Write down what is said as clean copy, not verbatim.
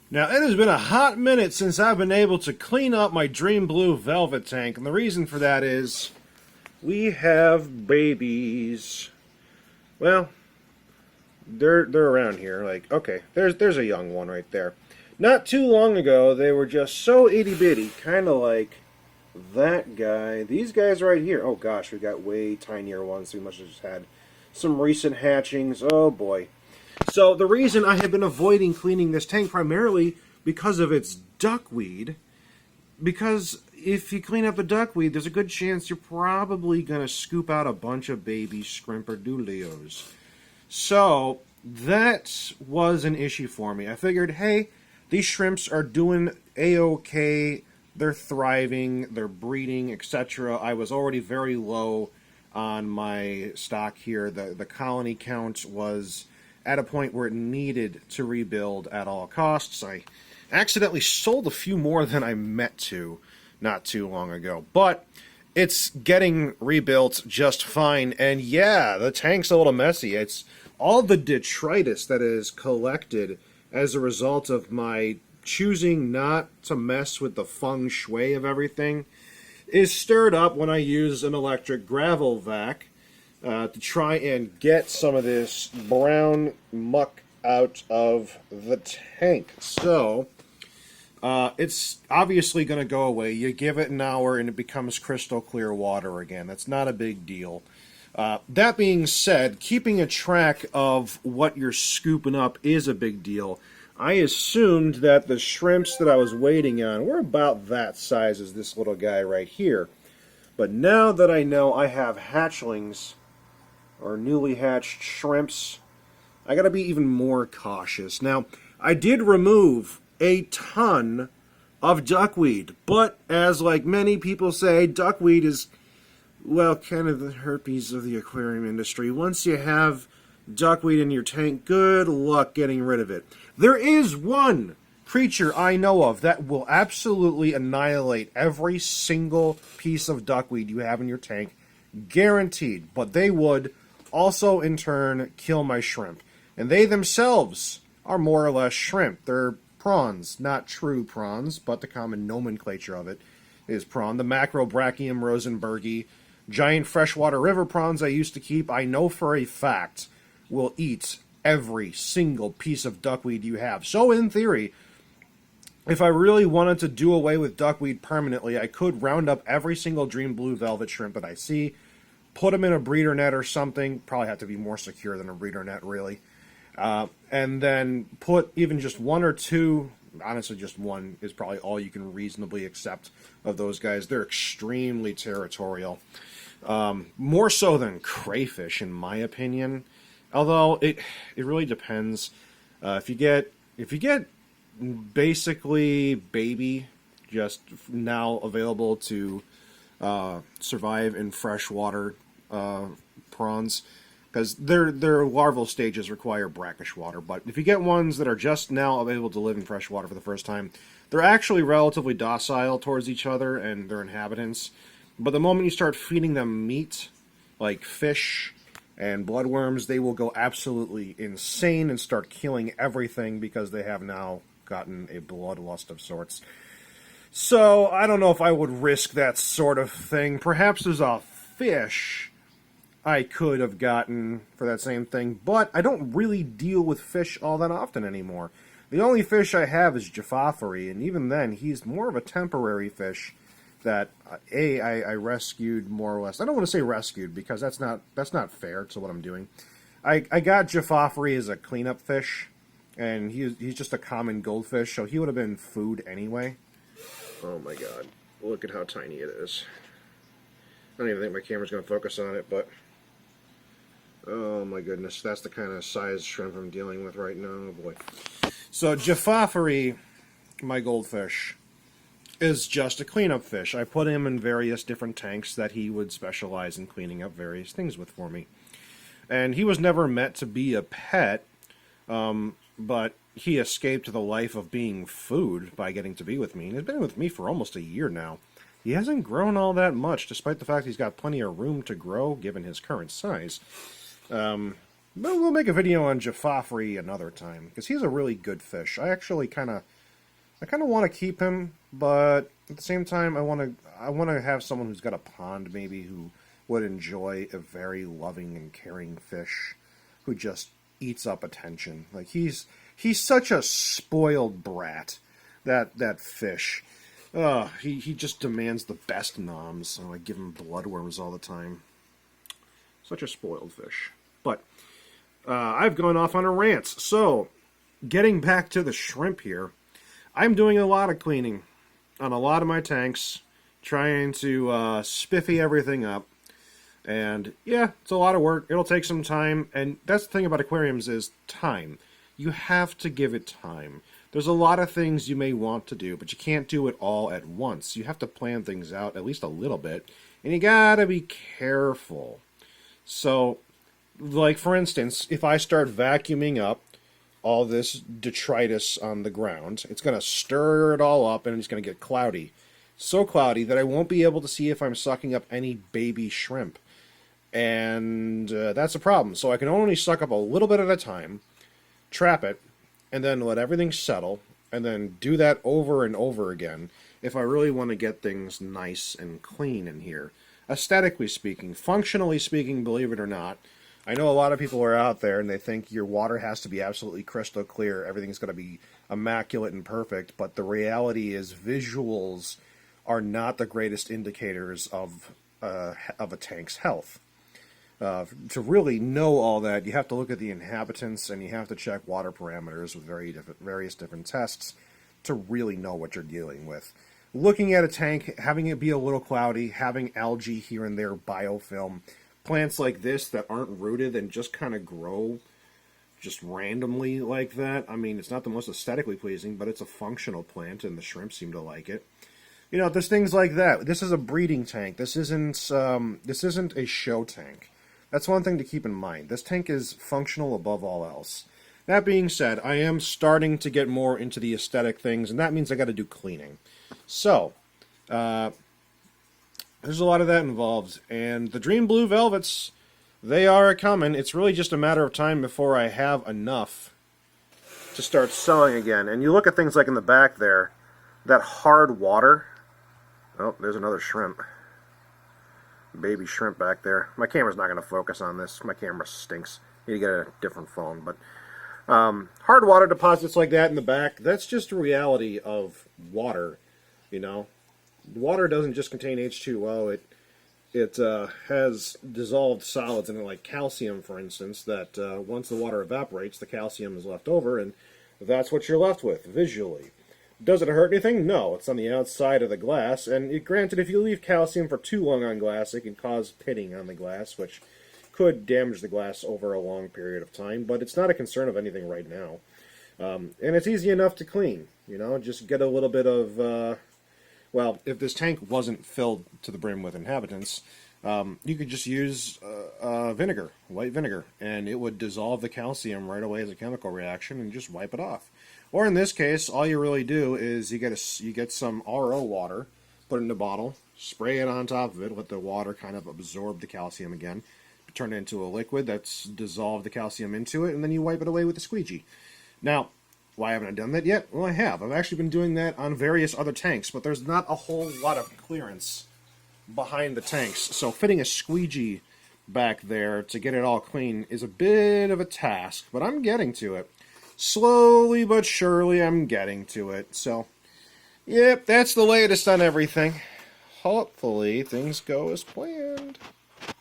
Now, it has been a hot minute since I've been able to clean up my Dream Blue Velvet tank, and the reason for that is we have babies. Well, they're around here. Like, okay, there's a young one right there. Not too long ago, they were just so itty bitty, kind of like that guy. These guys right here. Oh gosh, we got way tinier ones. We must have just had some recent hatchings. Oh boy. So the reason I have been avoiding cleaning this tank primarily because of its duckweed. Because if you clean up the duckweed, there's a good chance you're probably going to scoop out a bunch of baby scrimperdoolios. So that was an issue for me. I figured, hey, these shrimps are doing a-okay. They're thriving, they're breeding, etc. I was already very low on my stock here. The colony count was at a point where it needed to rebuild at all costs. I accidentally sold a few more than I meant to not too long ago. But it's getting rebuilt just fine. And yeah, the tank's a little messy. It's all the detritus that is collected as a result of my choosing not to mess with the feng shui of everything is stirred up when I use an electric gravel vac to try and get some of this brown muck out of the tank. So, it's obviously going to go away. You give it an hour and it becomes crystal clear water again. That's not a big deal. That being said, keeping a track of what you're scooping up is a big deal. I assumed that the shrimps that I was waiting on were about that size as this little guy right here. But now that I know I have hatchlings, or newly hatched shrimps, I gotta be even more cautious. Now, I did remove a ton of duckweed, but as like many people say, duckweed is, well, kind of the herpes of the aquarium industry. Once you have duckweed in your tank, good luck getting rid of it. There is one creature I know of that will absolutely annihilate every single piece of duckweed you have in your tank, guaranteed. But they would also, in turn, kill my shrimp. And they themselves are more or less shrimp. They're prawns, not true prawns, but the common nomenclature of it is prawn. The Macrobrachium rosenbergi, giant freshwater river prawns I used to keep, I know for a fact, will eat every single piece of duckweed you have. So in theory, if I really wanted to do away with duckweed permanently, I could round up every single Dream Blue Velvet shrimp that I see, put them in a breeder net or something, probably have to be more secure than a breeder net really, and then put even just one or two, honestly just one is probably all you can reasonably accept of those guys. They're extremely territorial, more so than crayfish in my opinion. Although it really depends. If you get basically baby, just now available to survive in freshwater prawns, because their larval stages require brackish water. But if you get ones that are just now available to live in freshwater for the first time, they're actually relatively docile towards each other and their inhabitants. But the moment you start feeding them meat, like fish and bloodworms, they will go absolutely insane and start killing everything because they have now gotten a bloodlust of sorts. So, I don't know if I would risk that sort of thing. Perhaps there's a fish I could have gotten for that same thing, but I don't really deal with fish all that often anymore. The only fish I have is Jafafari, and even then, he's more of a temporary fish that I rescued more or less. I don't want to say rescued because that's not fair to what I'm doing. I got Jafafari as a cleanup fish, and he's just a common goldfish, so he would have been food anyway. Oh my god, look at how tiny it is. I don't even think my camera's going to focus on it, but oh my goodness, that's the kind of size shrimp I'm dealing with right now. Oh boy. So Jafafari, my goldfish, is just a cleanup fish. I put him in various different tanks that he would specialize in cleaning up various things with for me. And he was never meant to be a pet, but he escaped the life of being food by getting to be with me. And he's been with me for almost a year now. He hasn't grown all that much, despite the fact he's got plenty of room to grow, given his current size. But we'll make a video on Jafafari another time, because he's a really good fish. I actually kind of I kind of want to keep him, but at the same time, I want to have someone who's got a pond, maybe, who would enjoy a very loving and caring fish, who just eats up attention. Like he's such a spoiled brat, that fish. He just demands the best noms, so I give him bloodworms all the time. Such a spoiled fish. But I've gone off on a rant. So, getting back to the shrimp here, I'm doing a lot of cleaning on a lot of my tanks, trying to spiffy everything up. And yeah, it's a lot of work. It'll take some time. And that's the thing about aquariums is time. You have to give it time. There's a lot of things you may want to do, but you can't do it all at once. You have to plan things out at least a little bit. And you gotta be careful. So, like for instance, if I start vacuuming up all this detritus on the ground, it's going to stir it all up and it's going to get cloudy. So cloudy that I won't be able to see if I'm sucking up any baby shrimp. And that's a problem. So I can only suck up a little bit at a time, trap it, and then let everything settle, and then do that over and over again if I really want to get things nice and clean in here. Aesthetically speaking, functionally speaking, believe it or not, I know a lot of people are out there and they think your water has to be absolutely crystal clear, everything's going to be immaculate and perfect, but the reality is visuals are not the greatest indicators of a tank's health. To really know all that, you have to look at the inhabitants and you have to check water parameters with various different tests to really know what you're dealing with. Looking at a tank, having it be a little cloudy, having algae here and there, biofilm, plants like this that aren't rooted and just kind of grow just randomly like that. I mean, it's not the most aesthetically pleasing, but it's a functional plant and the shrimp seem to like it. You know, there's things like that. This is a breeding tank. This isn't a show tank. That's one thing to keep in mind. This tank is functional above all else. That being said, I am starting to get more into the aesthetic things, and that means I got to do cleaning. So, there's a lot of that involved. And the Dream Blue Velvets, they are coming. It's really just a matter of time before I have enough to start selling again. And you look at things like in the back there, that hard water. Oh, there's another shrimp. Baby shrimp back there. My camera's not going to focus on this. My camera stinks. Need to get a different phone. But hard water deposits like that in the back, that's just a reality of water, you know. Water doesn't just contain H2O. It has dissolved solids in it, like calcium, for instance, that once the water evaporates, the calcium is left over, and that's what you're left with, visually. Does it hurt anything? No, it's on the outside of the glass, and granted, if you leave calcium for too long on glass, it can cause pitting on the glass, which could damage the glass over a long period of time, but it's not a concern of anything right now. And it's easy enough to clean, you know, just get a little bit of, well, if this tank wasn't filled to the brim with inhabitants, you could just use vinegar, white vinegar, and it would dissolve the calcium right away as a chemical reaction and just wipe it off. Or in this case, all you really do is you get some RO water, put it in a bottle, spray it on top of it, let the water kind of absorb the calcium again, turn it into a liquid that's dissolved the calcium into it, and then you wipe it away with a squeegee. Now, why haven't I done that yet? Well, I have. I've actually been doing that on various other tanks, but there's not a whole lot of clearance behind the tanks. So fitting a squeegee back there to get it all clean is a bit of a task, but I'm getting to it. Slowly but surely, I'm getting to it. So, yep, that's the latest on everything. Hopefully, things go as planned.